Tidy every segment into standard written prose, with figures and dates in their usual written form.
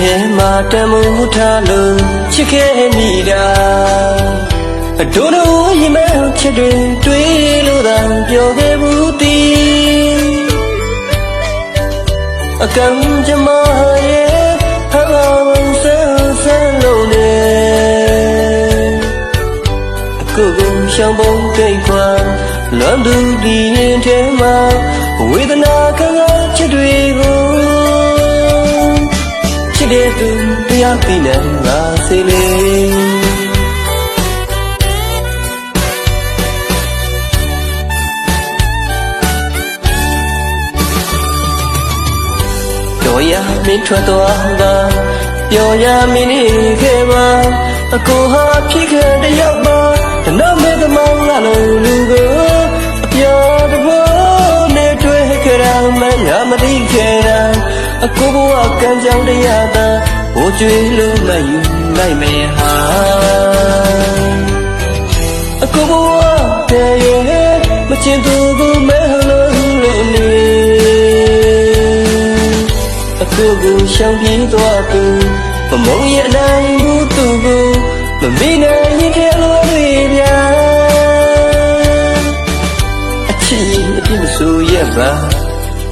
ရင်ထဲမှာတမှုထားလို့ချစ်ခဲ့မိတာဒို့တို့ရင်မဲချစ်တွေတွေးလို့သာပြောခဲ့ဘူးတည်အကံကြမရဲ့ဟာဝန်ဆန်းလို့နေအခုကိုရှောင်းပုံတိတ်ခွာလွန်သူဒီရင်ထဲမှာဝေဒနာခံစားချစ်တွေကိုချစ်တဲ့သူတရားသိနေငါစေလေတော်ရမင်းထွက်သွားတာပြောရမင်းနေခဲ့ပါအကိုဟာဖြစ်ခဲ့တဲ့ရောက်ပါတနောက်မဲ့သမောင်းလာလို့လူကိုအပြော်တဘောနဲ့တွေ့ခဲ့တာမှငါမသိခဲ့တာအကိုဘဝကံကြောင့်တရားသာဟိုကျွေးလို့မယူလိုက်မယ်ဟာအကိုဘဝတည်းရဲ့မချင်သူကိုမဲလို့နေအခုကိုရှောင်ပြေးသွားသူမမုန်းရနိုင်ဘူးသူကိုမမေ့နိုင်ရင်ထဲလို့တွေပြအချစ်အပြစ်မဆိုရပါ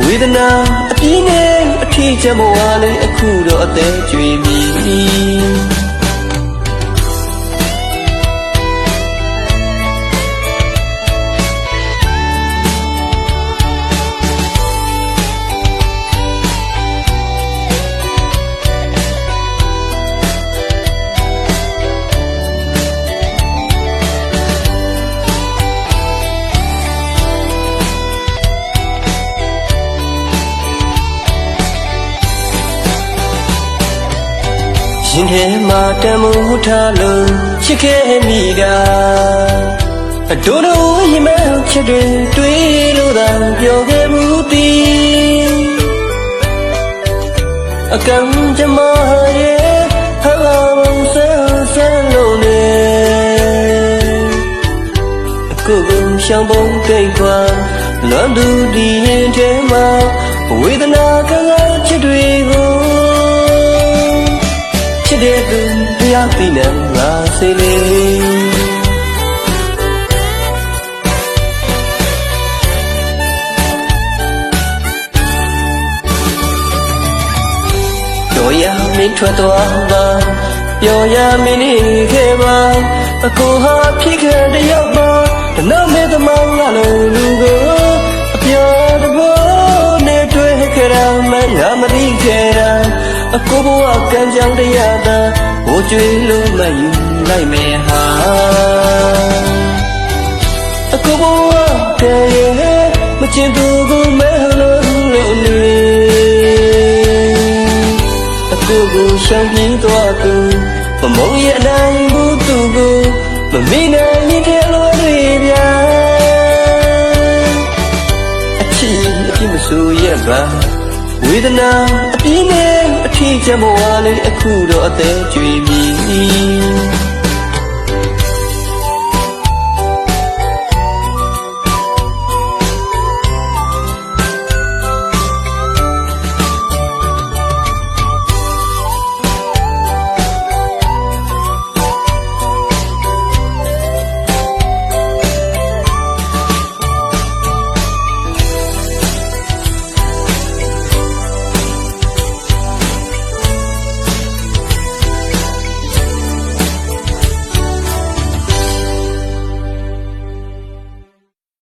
ဝေဒနာအပြင်းနဲ့အထီးချမဝါလေးအခုတော့အသေးကျွေးပြီရင်ထဲမှာတမှုထားလို့ချစ်ခဲ့မိတာဒို့တို့ရင်မဲချစ်တွေတွေးလို့သာပြောခဲ့ဘူးတည်အကံကြမရဲ့ဟာဝန်ဆန်းလို့နေအခုကိုရှောင်းပုံတိတ်ခွာလွန်သူဒီရင်ထဲမှာဝေဒနာခံစားချစ်တွေကိုချစ်တဲ့သူတရားသိနေငါစေလေတော်ရမင်းထွက်သွားပါပြောရမင်းနေခဲ့ပါအကိုဟာဖြစ်ခဲ့တဲ့ရောက်ပါတနောက်မဲ့သမောင်းလာလို့လူကိုအပြော်တဘောနဲ့တွေ့ခဲ့တာမှငါမသိခဲ့တာအကိုဘဝကံကြောင့်တရားသာဟိုကျွေးလို့မယူလိုက်မယ်ဟာအကိုဘဝတည်းရဲ့မချင်သူကိုမဲလို့နေအကိုကိုရှောင်ပြေးသွားသူမမုန်းရနိုင်ဘူးသူကိုမမေ့နိုင်ရင်ထဲလို့တွေပြအချစ်အပြစ်မဆိုရပါဝေဒနာအပြင်းနဲ့အထီးချမဝါလေးအခုတော့အသေးကျွေးပြီ